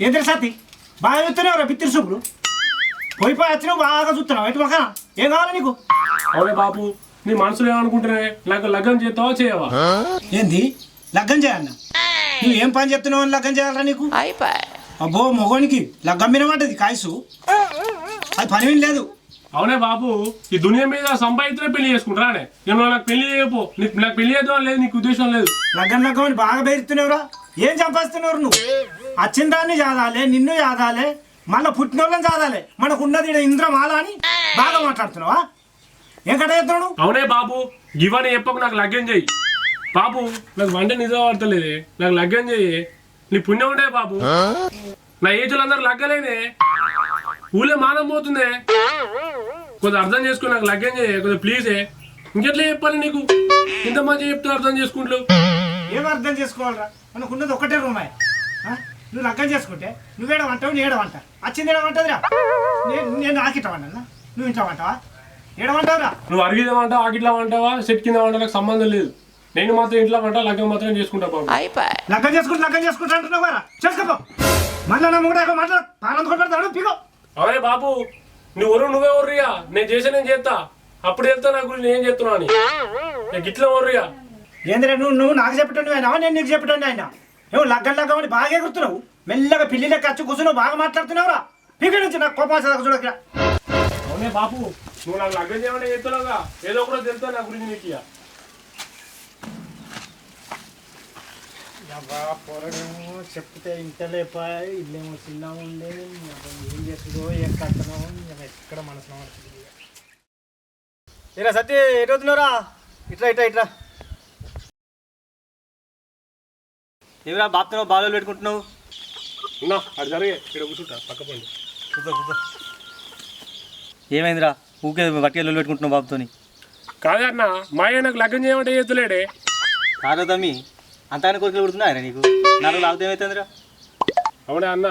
ఏంటి సాతి బాగా చూస్తున్నావు బిత్తిరి సూపులు పోయి వచ్చినావు బాగా చూస్తున్నావు ఎటు పక్కన ఏం కావాలి నీకు? అవునే బాపు నీ మనసులో ఏమనుకుంటున్నావే నాకు లగ్గం చేస్తావా చేయవా? ఏంది లగ్గం చేయాలన్నా? నువ్వు ఏం పని చెప్తున్నావు అని లగ్గం చేయాలరా నీకు? అబ్బో మొగోనికి లగ్గం వినమంటది కాయసు, అది పని విని లేదు. అవునే బాబు ఈ దునియా మీద సంపాదించిన పెళ్లి చేసుకుంటారానే నేను నాకు పెళ్లి చేయపో, నాకు పెళ్లి చేద్దాం లేదు, నీకు ఉద్దేశం లేదు. లగ్గం లగ్గం అని బాగా బెరుతున్నావురా. ఏం సంపాదిస్తున్నావు నువ్వు? వచ్చిన దాన్ని చాదాలే, నిన్ను చాదాలే, మళ్ళీ పుట్టిన వాళ్ళని చాదాలే. మనకు ఉన్నది ఇంద్రమాల అని బాగా మాట్లాడుతున్నావా? ఏం కట్ట చేస్తున్నావు? అవునే బాబు గివని చెప్పకు, నాకు లగ్గం చెయ్యి బాబు. నాకు వంట నిజం పడతలేదే, నాకు లగ్గం చెయ్యి. నీ పుణ్యం ఉండే బాబు. నా ఏజ్లో అందరు లగ్గలేదే, ఊళ్ళో మానం పోతుందే. కొద్దిగా అర్థం చేసుకో, నాకు లగ్గం చేయ కొద్దిగా ప్లీజే. ఇంకెట్లా చెప్పాలి నీకు? ఇంత మంచిగా చెప్తే అర్థం చేసుకుంటూ ఏం అర్థం చేసుకోవాలరా? మనకున్నది ఒకటే రూమాయి. నువ్వు లగ్గం చేసుకుంటే నువ్వేడమంటావు, నేను ఏడవంటా. వచ్చింది ఏడవంటదిరా. నేను ఆకిట్టవన్నా, నువ్వు ఇంటావంటావా? ఏడవంటావురా. నువ్వు అరిగిదామంటావా, ఆకిట్లా అంటావా, సెట్ కింద వంట, నాకు సంబంధం లేదు. నేను మాత్రం ఇంట్లో వంట, లగ్గం మాత్రం చేసుకుంటా బాబు. లగ్గం చేసుకుంటా అంటున్నావు కదా, చేసుకోపో. మళ్ళీ నా ముందు మాట్లాడు, పాలందుకుంటాడు పీకో. అవే బాబు నువ్వే వర్రియా, నేను చేస్తా. అప్పుడు వెళ్తా నా గురించి నేను చెప్తున్నా అని. నేను గిట్లా వర్రియా. ఏంద్రే నువ్వు నాకు చెప్పటండి ఆయన, నేను నీకు చెప్పటండి ఆయన. ఏమో లగ్గం అని బాగా ఎగురుతున్నావు, మెల్లగా పిల్లిలో ఖర్చు కూర్చున్నావు, బాగా మాట్లాడుతున్నావురా. పీక నుంచి నాకు కోపం చూడక. అవునే బాబు నువ్వు నాకు లగ్గం చేయమంటే చెప్తున్నావుగా, ఏదో ఒకటి తెలుస్తా నా గురించి నీకు. పొరడేమో చెప్తే ఇంటలేపా, ఇల్లేమో చిన్న ఉండే, ఏం చేస్తుందో ఏం కట్టనో ఎక్కడ మనసులో పడుతుంది. ఏరా సత్య ఎటు వస్తున్నారా? ఇట్లా ఏమిరా బాప్తున్నావు, బాగా పెట్టుకుంటున్నావు? అది జరిగే ఇక్కడ కూర్చుంటా పక్క పండి. కూర్చో. ఏమైందిరా ఊకే బట్టిలో పెట్టుకుంటున్నావు బాబుతోని? కాదన్న మా అయ్య నాకు లగ్గం చేయమంటే చేస్తలేడే. కాదా తమ్మి, అంతగానే కోరికలు పుడుతున్నాయరా నీకు? నాకు లాభం ఏమవుతుందిరా? అవునా అన్న,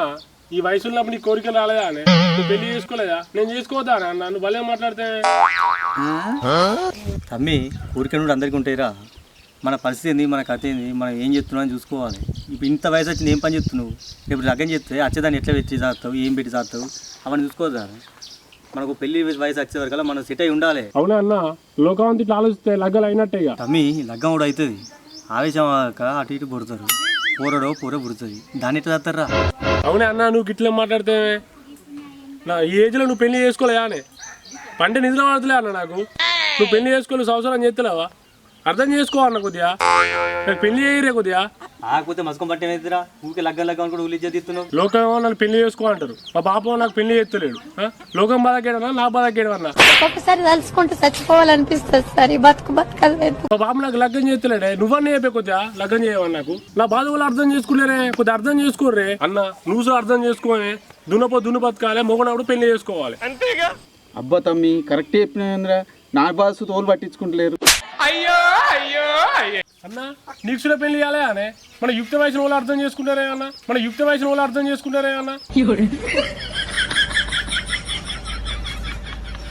ఈ వయసు ఉన్నప్పుడు నీ కోరికలు రాలేదా అని? నువ్వు పెళ్లి చేసుకోలేదా? నేను చేసుకోవద్దా అన్న? నువ్వు భలే మాట్లాడితే. తమ్మి కోరికలు అందరికీ ఉంటాయిరా. మన పరిస్థితి ఏంది, మన కథ ఏంది, మనం ఏం చెప్తున్నావు అని చూసుకోవాలి. ఇప్పుడు ఇంత వయసు వచ్చింది ఏం పని చెప్తున్నావు? రేపు లగ్గం చెప్తే వచ్చేదాన్ని ఎట్లా పెట్టి చేస్తావు, ఏం పెట్టి చేస్తావు, అవన్నీ చూసుకోవద్దా? మనకు పెళ్లి వయసు వచ్చే వరకల్లా మనం సెట్ అయి ఉండాలి. అవునా అన్న, లోకం ఇట్లా ఆలోచిస్తే లగ్గాలు అయినట్టే. తమ్మి లగ్గం కూడా అవుతుంది, ఆవేశం అటు ఇటు పుడతారు, పూర పుడుతుంది, దాన్ని ఎట్లా చేస్తారా? అవునే అన్న, నువ్వు గిట్లా మాట్లాడితే నా ఈ ఏజ్లో నువ్వు పెళ్లి చేసుకోలేదా అని పంట నిద్ర పడతలే అన్న. నాకు నువ్వు పెళ్లి చేసుకోవాలి సంవత్సరం చేస్తలేవా? అర్థం చేసుకోవాలన్న కొద్దిగా, నాకు పెళ్లి చేయరే కొద్దిగా. ఆకపోతే మస్కం పట్టేదిరా, ఊరికి లగ్గం కూడా ఊళ్ళు ఇస్తున్నావు. లోకం నన్ను పెళ్లి చేసుకో అంటారు, మా పాప నాకు పెళ్లి చేస్తలేడు. లోకం బాధకేడన్నా నా బాధకేడన్నా? ఒక్కొక్కసారి తలుచుకుంటూ చచ్చిపోవాలనిపిస్తుంది సార్, బతకలేదు. మా బాబు నాకు లగ్గం చేస్తలేడే, నువ్వన్నీ చెప్పే కొద్దిగా లగ్గం చేయవని. నాకు నా బాధ వాళ్ళు అర్థం చేసుకోలేరే, కొద్దిగా అర్థం చేసుకోరే అన్న. నువ్వు అర్థం చేసుకోని దున్న బతకాలి, మొగనప్పుడు పెళ్లి చేసుకోవాలి అంతేగా. అబ్బా తమ్మి కరెక్ట్ చెప్పినా, నా బాధ తోలు పట్టించుకుంటలేరు. అయ్యో అన్న, నీకు కూడా పెళ్లి చేయాలి అనే? మన యుక్త వయసులో వాళ్ళు అర్థం చేసుకుంటారే అన్న,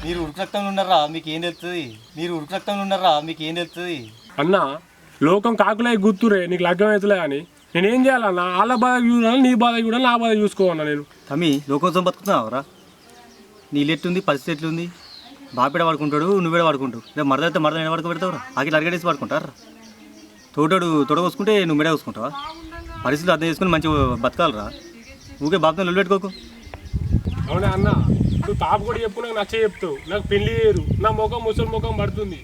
మీరు ఉడుకు ఉన్నారా, మీకు ఏం తెలుస్తుంది? అన్న లోకం కాకులే గుర్తురే, నీకు లగ్గం అవుతులే అని నేనేం చేయాలన్నా? వాళ్ళ బాధ చూడాలి, నీ బాధ చూడాలి, నా బాధ చూసుకోవన్నా నేను. తమ్మి లోకోత్సవం బతుకుతున్నావురా? నీళ్ళు ఎట్లుంది, పరిస్థితి ఎట్లుంది? బాపేడ పడుకుంటాడు, నువ్వేడ పడుకుంటావు. రేపు మరదైతే మరద పడుకో పెడతావురా, ఆకి అరగడేసి పడుకుంటారా? తొడగోసుకుంటే నువ్వు మెడ కోసుకుంటావా? పరిస్థితులు అర్థం చేసుకుని మంచిగా బతకాలరా, ఊకే బాబుతో నిల్లు పెట్టుకోకు. అవునా అన్న, నువ్వు తాపు కూడా చెప్పు, నాకు నచ్చే చెప్తావు. నాకు పెళ్లి చేయరు, నా ముసలి ముఖం పడుతుంది,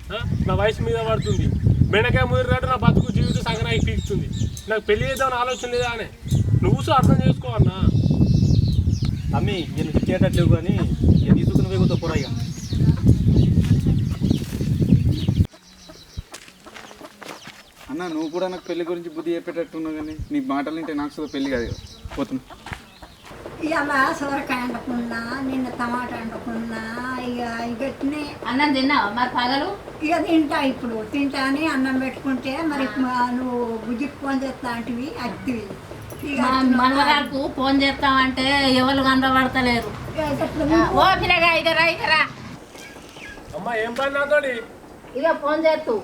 నా వయసు మీద పడుతుంది, బెండకాయ ముదిరినట్టు నా బతుకు జీవితం సగనానికి పీకుతుంది. నాకు పెళ్లి చేద్దామని ఆలోచన లేదా అని నువ్వు అర్థం చేసుకో అన్న. తమ్మి నేను తిట్టేటట్లేవు కానీ తీసుకుని వేగుతావు కూడా. ఇక అన్న నువ్వు కూడా నాకు పెళ్లి గురించి బుద్ధి చెప్పేటట్టున్నావు, కానీ నీ మాటలు వింటే నాకు అసలు పెళ్లి కాదు పోతున్నా. ఇలా సొరకాయ వండుకున్నా, నిన్న టమాటా వండుకున్నా. ఇకనే అన్నం తిన్నావా మరి పగలు? ఇక ఇప్పుడు తింటాని అన్నం పెట్టుకుంటే మరి నువ్వు బుజ్జికి ఫోన్ చేస్తా అంటివి అత్తివి. మనవరాలకు ఫోన్ చేస్తామంటే ఎవరు కనబడతలేరు. ఓ పిల్లగా ఇదరా అమ్మా ఏం పని నాతోటి? ఇక ఫోన్ చేస్తూ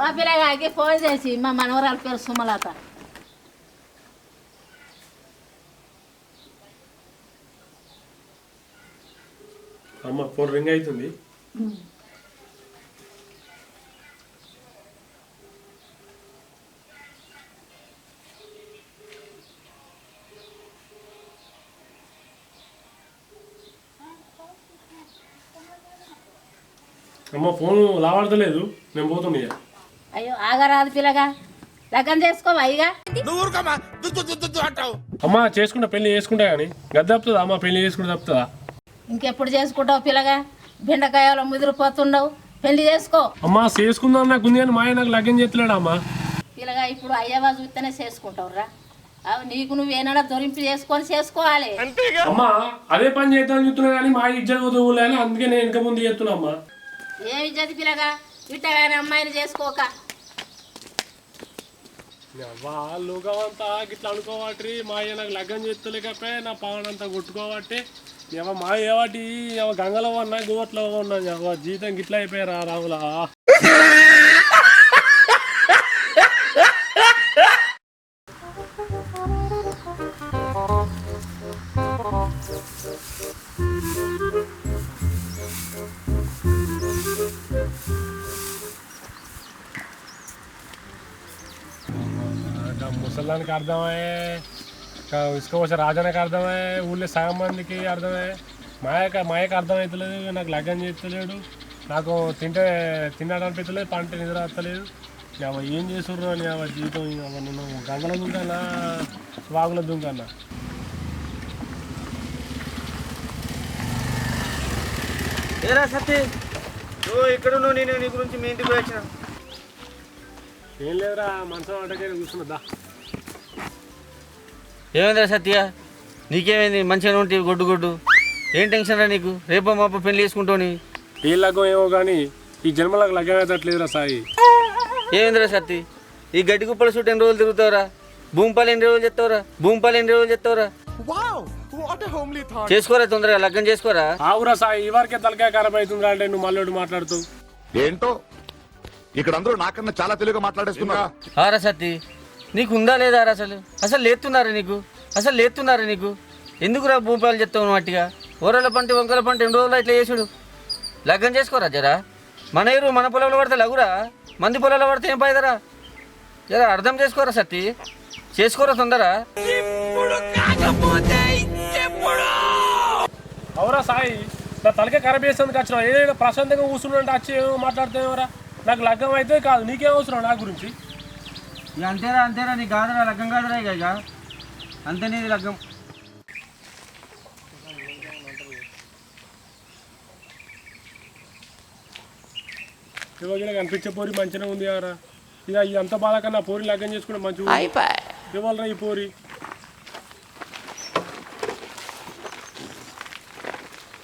ఓ పిల్లగాకి ఫోన్ చేసి మా మనవరాలు పేరు సుమలత. అమ్మ ఫోన్ రింగ్ అవుతుంది. అమ్మ ఫోన్ లావాడతలేదు, నేను పోతుంది. అయ్యో ఆగరాదు పిల్లగా, లగ్గం చేసుకోవా ఇక. అమ్మ చేసుకుంటా, పెళ్లి చేసుకుంటా కానీ గద్ద తప్పుతుందా అమ్మ? పెళ్లి చేసుకుంటే తప్పుతుందా? ఇంకెప్పుడు చేసుకుంటావు పిల్లగా? బెండకాయలో ముదిరిపోతుండవు, పెళ్లి చేసుకో. అమ్మ చేసుకుందాం నాకుంది కానీ మా ఆయన నాకు లగ్గం చేస్తలేడా అమ్మ? పిల్లగా ఇప్పుడు అయ్యవా చూస్తేనే చేసుకుంటావు రా. అవి నీకు నువ్వేనా దొరింపు చేసుకోవాలి. అమ్మ అదే పని చేద్దామని చెప్తున్నా కానీ మా ఇజ్జత్ వదువులే అని, అందుకే నేను ఇంకా ముందు చేస్తున్నా అమ్మ. ఏమి ఇజ్జతి పిల్లగా, ఇట్టగానే అమ్మాయిని చేసుకోక. వాళ్ళుగావంతా గిట్లా అనుకోవాటి, మా అయ్య నాకు లగ్గం చేస్తలేకపోయా, నా పావనంతా కొట్టుకోబట్టి మా ఏవాటి గంగలో ఉన్నా గోవట్లో ఉన్నా జీతం గిట్లా అయిపోయారా రాములా. ముసలానికి అర్థమయ్యే, ఇసుకపోసే రాజానికి అర్థమయ్యే, ఊళ్ళో సగం మందికి అర్థమయ్యే, మాయకు అర్థమవుతలేదు, నాకు లగ్గం చేస్తలేడు, నాకు తినడానిపించలేదు, పంట నిద్ర వస్తలేదు. ఏం చేస్తుర్రు అని జీవితం నేను గంగలో దుంకన్నా వాగులో దుంకన్నా. ఏరా సత్తి, నువ్వు ఇక్కడ నేను నీ గురించి మీ ఇంటికి వచ్చిన. ఏం లేదురా, మనసు వంటకే కూర్చున్నదా. ఏమైందిరా సత్య, నీకేమైంది? మంచిగా ఉంటే గొడ్డు ఏం టెన్షన్ రా నీకు? రేపో మాపో పెళ్లి చేసుకుంటావు. ఏ లగ్గం ఏమో కానీ ఈ జన్మలకు లగ్గం అవుతట్లేదురా సాయి. ఏమైందిరా సత్తి, ఈ గడ్డి కుప్పల చుట్టూ ఎన్ని రోజులు తిరుగుతావురా? భూమిపాలు ఎన్ని రోజులు చెప్తావురా? చేసుకోరా, తొందరగా లగ్గం చేసుకోరా. ఆవురా సాయి, ఈ వరకే తలకాయ ఖరాబ్ అవుతుందిరా అంటే నువ్వు మళ్ళీ మాట్లాడుతూ ఏంటో ఇక్కడ అందరూ నాకన్నా చాలా తెలుగుగా మాట్లాడేస్తున్నా. ఆరా సత్తి, నీకు ఉందా లేదా అసలు లేతున్నారా నీకు? ఎందుకురా భూపాలు చెప్తావు మట్టిగా? ఊరల పంట వంకల పంట 2 రోజులు ఇట్లా చేసుడు. లగ్గం చేసుకోరా జరా. మన ఎరువు మన పొలంలో పడితే లగురా, మంది పొలంలో పడితే ఏం పాయదరా? జరా అర్థం చేసుకోరా సత్తి, చేసుకోరా తొందర. అవురా సాయి, నా తలకే ఖరాబ్ చేస్తుంది వచ్చిన ఏదైనా ప్రశాంతంగా కూర్చుంటే వచ్చి ఏమో మాట్లాడుతున్నావురా. నాకు లగ్గం అయితే కాదు, నీకేం అవసరం నా గురించి? ఇక అంతేరా నీకు కాదురా లగ్గం కాదురా. ఇక అంతే నీది లగ్గం. ఇవాళ కనిపించే పోరి మంచిగా ఉంది కదరా. ఇక ఇదంతా బాధ కన్నా పోరి లగ్గం చేసుకుంటే మంచిగా ఇవ్వాలరా ఈ పోరి.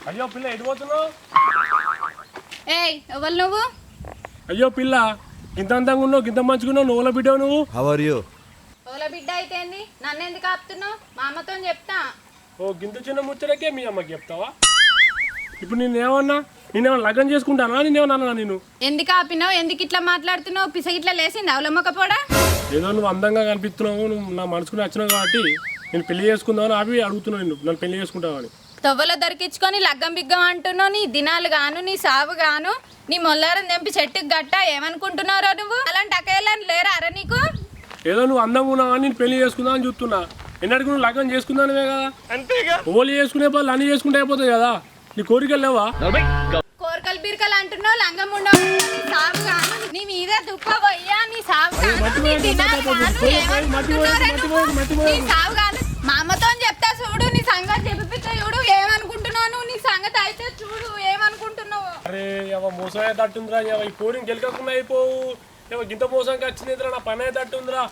అయ్యో పిల్ల ఎటు పోతున్నావు? ఏయ్ ఎవరు నువ్వు? అయ్యో పిల్ల, ఇంత అందంగా ఉన్నావు, ఇంత మంచిగున్నావు, నువ్వుల బిడ్డవు నువ్వు. ఓల బిడ్డ అయితే నన్ను ఎందుకు ఆపుతున్నావు? మా అమ్మతో చెప్తా. ఓ గింత చిన్న ముచ్చటకే మీ అమ్మకి చెప్తావా? ఇప్పుడు నేనేమన్నా లగ్గం చేసుకుంటానా? నేనేమన్నా నేను ఎందుకు ఆపినావు? ఎందుకు ఇట్లా మాట్లాడుతున్నావు? పిసగిట్లా లేసింది అవలమ్మకపోడా? ఏదో నువ్వు అందంగా కనిపిస్తున్నావు, నువ్వు నా మనసుకు నచ్చినావు కాబట్టి నేను పెళ్లి చేసుకుందామని అవి అడుగుతున్నావు. నన్ను పెళ్లి చేసుకుంటావని తొవ్వలో దొరికించుకొని లగ్గం బిగ్గం అంటున్నావు. నీ దినాలు గాను, నీ సావు గాను, నీ మొల్లారం తెంపి చెట్టుకు గట్ట ఏమనుకుంటున్నారో నువ్వు? అలాంటి అకేళ్ళని లేరా అరే నీకు? ఏదో నువ్వు అందంగా ఉన్నావా నేను పెళ్లి చేసుకుందాం అని చూస్తున్నా. ఎన్నటికి నువ్వు లగ్గం చేసుకుందానివే కదా, అంతేగా. ఓలి చేసుకునే బదులు అన్ని చేసుకుంటే అయిపోతుంది కదా. నీ కోరికలు లేవా? కోరికలు బీరికలు అంటున్నావు, లంగం ఉండవు. సావు గాను నీ మీద దుఃఖపోయ్యా, నీ సావు గాను, నీ దినాలు గాను ఏమనుకుంటున్నారో నువ్వు? నీ సావు గాను మా అమ్మతో చెప్తా చూడు, నీ సంగతి చెప్పిస్తా చూడు, ఏమనుకుంటున్నావు నువ్వు? నీ సంగతి అయితే చూడు, ఏమనుకుంటున్నావు? అరే ఎవ మోసం అయితే తట్టుందిరా, ఈ పోరిని గెలకకుండా అయిపోవు. గింత మోసంగా వచ్చింది, నా పని అయితే తట్టుందిరా.